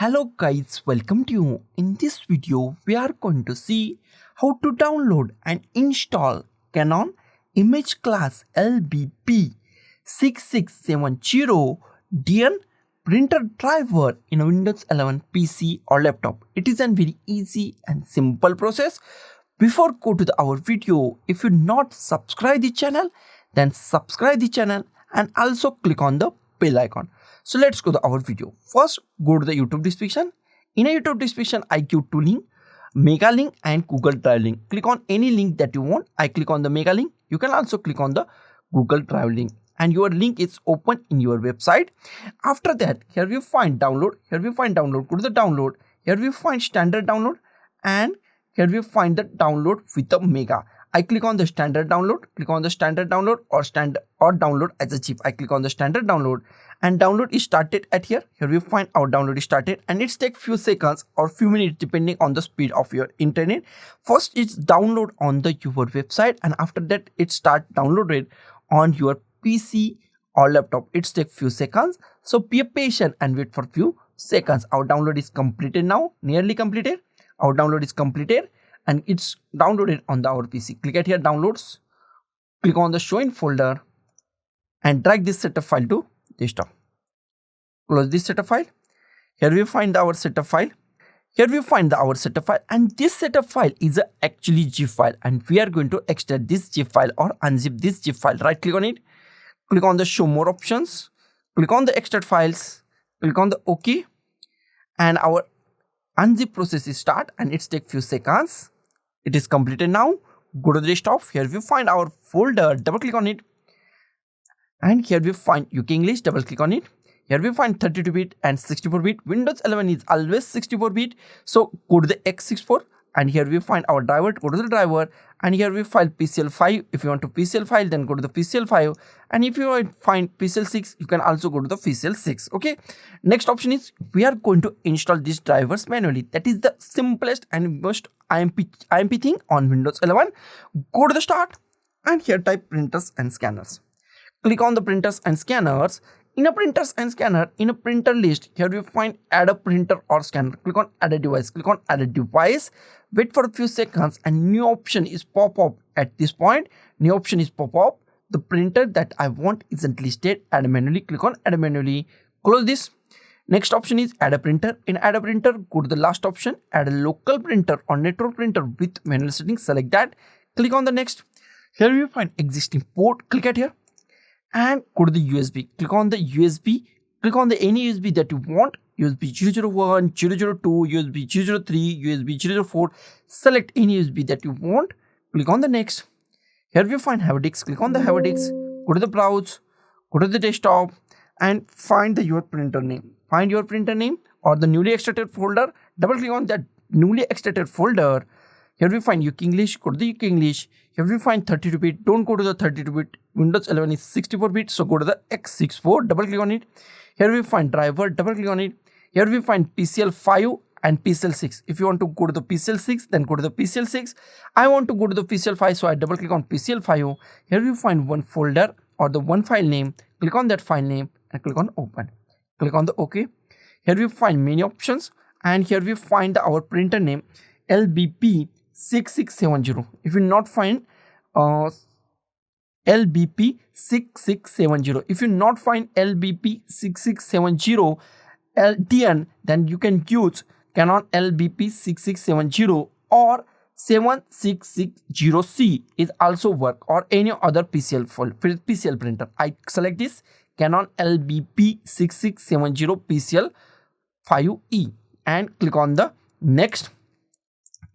Hello guys, welcome to you. In this video, we are going to see how to download and install Canon image class LBP6670dn Printer Driver in a Windows 11 PC or laptop. It is a very easy and simple process. Before go to our video, if you not subscribe the channel, then subscribe the channel and also click on the bell icon. So let's go to our video. First, go to the YouTube description. In a YouTube description, I give two links, Mega link and Google Drive link. Click on any link that you want. I click on the Mega link. You can also click on the Google Drive link and your link is open in your website. After that, here we find download. Here we find download. Go to the download. Here we find standard download and here we find the download with the Mega. I click on the standard download, click on the standard download or download as a zip. I click on the standard download and download is started at here. Here we find our download is started and it takes few seconds or few minutes depending on the speed of your internet. First it's download on the your website and after that it start downloaded on your PC or laptop. It takes few seconds. So be patient and wait for few seconds. Our download is completed now, nearly completed. Our download is completed and it's downloaded on our PC. Click at here downloads, click on the show in folder and drag this setup file to desktop. Close this setup file. Here we find our setup file. Here we find our setup file and this setup file is actually zip file and we are going to extract this zip file or unzip this zip file. Right click on it, click on the show more options, click on the extract files, click on the OK and our unzip process is start and it takes few seconds. It is completed now. Go to the desktop. Here we find our folder. Double click on it. And here we find UK English. Double click on it. Here we find 32-bit and 64-bit. Windows 11 is always 64-bit. So go to the x64 and here we find our driver. Go to the driver and here we find PCL5. If you want to PCL5, then go to the PCL5. And if you want to find PCL6, you can also go to the PCL6. Okay. Next option is we are going to install these drivers manually. That is the simplest and most IMP thing on Windows 11. Go to the start and here type printers and scanners. Click on the printers and scanners. In a printers and scanner, in a printer list, here we find add a printer or scanner. Click on add a device. Click on add a device. Wait for a few seconds and new option is pop up. At this point, new option is pop up. The printer that I want isn't listed. Add manually. Click on add manually. Close this. Next option is add a printer. In add a printer, go to the last option. Add a local printer or network printer with manual settings. Select that. Click on the next. Here you find existing port. Click at here. And go to the USB. Click on the USB. Click on the any USB that you want. USB 001, 002, USB 003, USB 004. Select any USB that you want. Click on the next. Here we find have disk. Click on the have disk. Go to the browse. Go to the desktop and find your printer name. Find your printer name or the newly extracted folder. Double click on that newly extracted folder. Here we find UK English. Go to the UK English. Here we find 32-bit. Don't go to the 32-bit. Windows 11 is 64-bit. So go to the x64. Double click on it. Here we find driver. Double click on it. Here we find PCL5 and PCL6. If you want to go to the PCL6, then go to the PCL6. I want to go to the PCL5. So I double click on PCL5. Here we find one folder or the one file name. Click on that file name and click on open. Click on the OK. Here we find many options and here we find our printer name LBP6670. If you not find LBP6670, if you not find LBP6670dn, then you can use Canon LBP6670 or 7660C is also work or any other PCL printer. I select this Canon LBP6670 PCL5E and click on the next.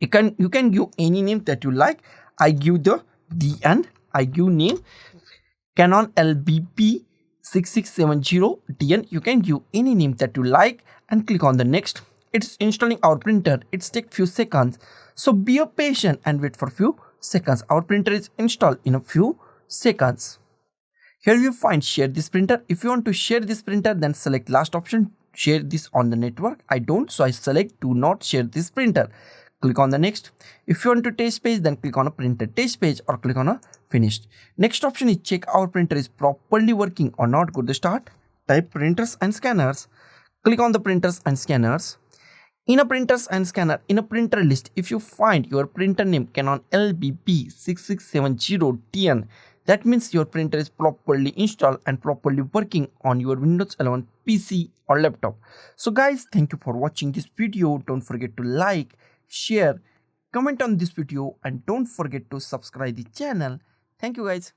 You can give any name that you like. I give the DN. I give name Canon LBP6670dn. You can give any name that you like and click on the next. It's installing our printer. It takes few seconds. So be patient and wait for few seconds. Our printer is installed in a few seconds. Here you find share this printer. If you want to share this printer, then select last option, share this on the network. I don't, so I select do not share this printer. Click on the next. If you want to test page, then click on a printer test page or click on a finished. Next option is check our printer is properly working or not. Go to start, type printers and scanners, Click on the printers and scanners. In a printers and scanner, in a printer list, if you find your printer name Canon LBP6670dn, that means your printer is properly installed and properly working on your Windows 11 PC or laptop. So guys, thank you for watching this video. Don't forget to like, share, comment on this video, and don't forget to subscribe the channel. Thank you guys.